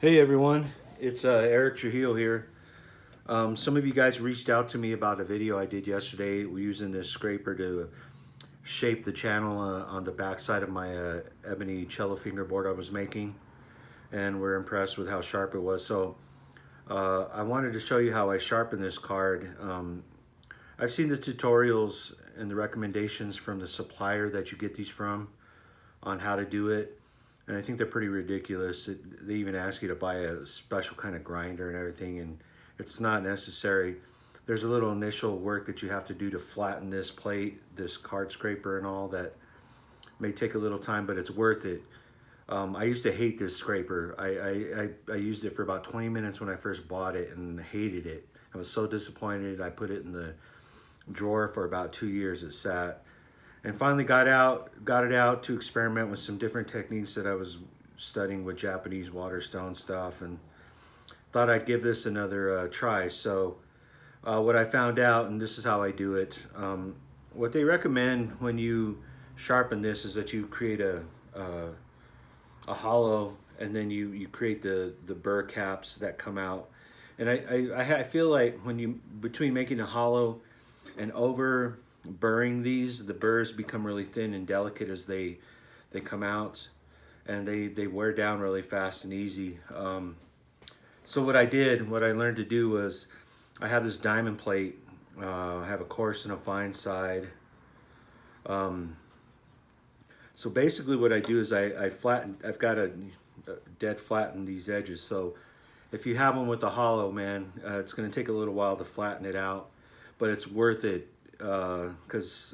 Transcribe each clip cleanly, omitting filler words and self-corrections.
Hey everyone, it's Eric Trujillo here. Some of you guys reached out to me about a video I did yesterday. We're using this scraper to shape the channel on the back side of my ebony cello fingerboard I was making, and we're impressed with how sharp it was. So I wanted to show you how I sharpen this card. I've seen the tutorials and the recommendations from the supplier that you get these from on how to do it. And I think they're pretty ridiculous. They even ask you to buy a special kind of grinder and everything, and it's not necessary. There's a little initial work that you have to do to flatten this plate, this card scraper and all that may take a little time, but it's worth it. I used to hate this scraper. I used it for about 20 minutes when I first bought it and hated it. I was so disappointed. I put it in the drawer for about 2 years. It sat, and finally got it out to experiment with some different techniques that I was studying with Japanese waterstone stuff, and thought I'd give this another try. So what I found out, and this is how I do it, what they recommend when you sharpen this is that you create a hollow, and then you create the burr caps that come out. And I feel like when you, between making a hollow and over burring these, the burrs become really thin and delicate as they come out, and they wear down really fast and easy. So what I learned to do was, I have this diamond plate. I have a coarse and a fine side. So basically what I do is I flatten, I've got a dead flatten these edges. So if you have one with a hollow, man, it's gonna take a little while to flatten it out, but it's worth it because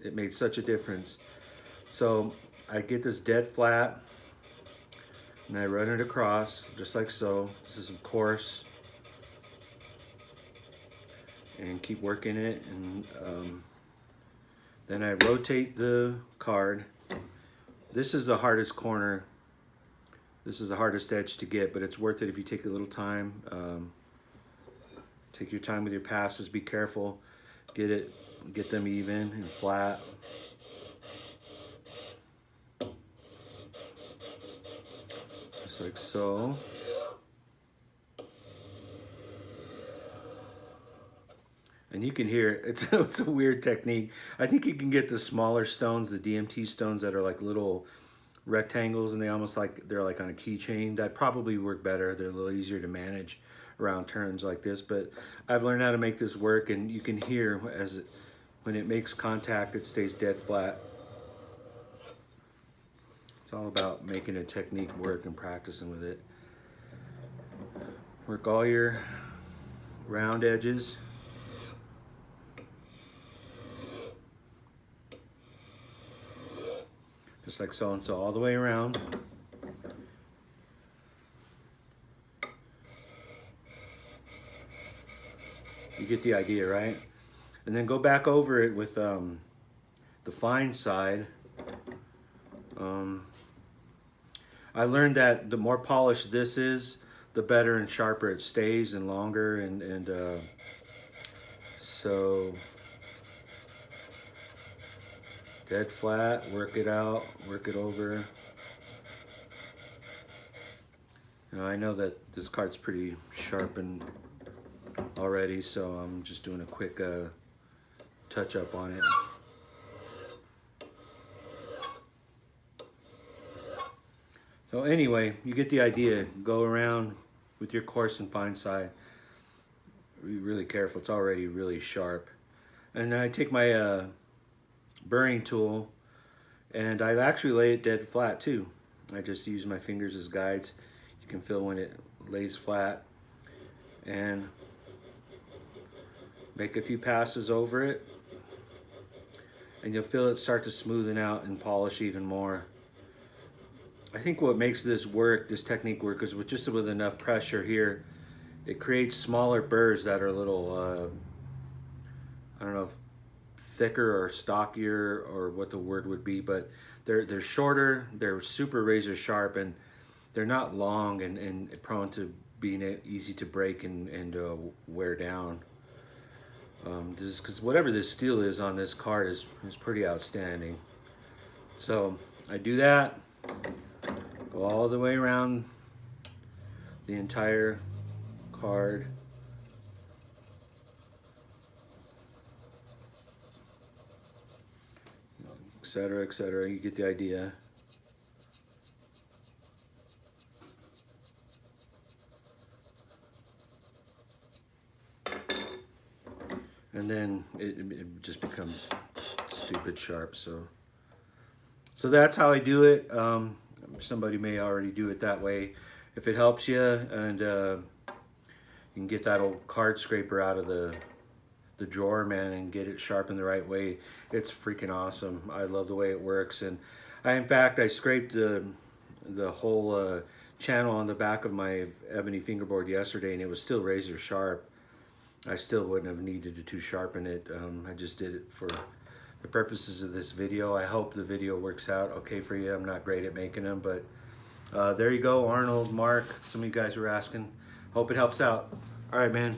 it made such a difference. So I get this dead flat and I run it across just like so. This is coarse, and keep working it, and then I rotate the card. This is the hardest corner. This is the hardest edge to get, but it's worth it if you take a little time. Take your time with your passes. Be careful. Get them even and flat. Just like so. And you can hear it's a weird technique. I think you can get the smaller stones, the DMT stones that are like little rectangles, and they're like on a keychain. That probably work better. They're a little easier to manage around turns like this. But I've learned how to make this work, and you can hear when it makes contact, it stays dead flat. It's all about making a technique work and practicing with it. Work all your round edges. Just like so, and so, all the way around. You get the idea, right? And then go back over it with the fine side. I learned that the more polished this is, the better and sharper it stays and longer, and so dead flat, work it out, work it over. You know, I know that this card's pretty sharpened already, so I'm just doing a quick touch up on it. So anyway, you get the idea. Go around with your coarse and fine side. Be really careful, it's already really sharp. And I take my burring tool, and I actually lay it dead flat too. I just use my fingers as guides. You can feel when it lays flat, and make a few passes over it, and you'll feel it start to smoothen out and polish even more. I think what makes this technique work, is with enough pressure here, it creates smaller burrs that are a little, I don't know, thicker or stockier, or what the word would be, but they're shorter, they're super razor sharp, and they're not long and prone to being easy to break and wear down. Because whatever this steel is on this card is pretty outstanding. So I do that, go all the way around the entire card. Etc., etc. You get the idea. And then it just becomes stupid sharp. So that's how I do it. Somebody may already do it that way. If it helps you, and you can get that old card scraper out of the drawer, man, and get it sharpened the right way, it's freaking awesome. I love the way it works. And in fact, I scraped the whole channel on the back of my ebony fingerboard yesterday, and it was still razor sharp. I still wouldn't have needed to sharpen it. I just did it for the purposes of this video. I hope the video works out okay for you. I'm not great at making them, but there you go. Arnold, Mark, some of you guys were asking. Hope it helps out. All right, man.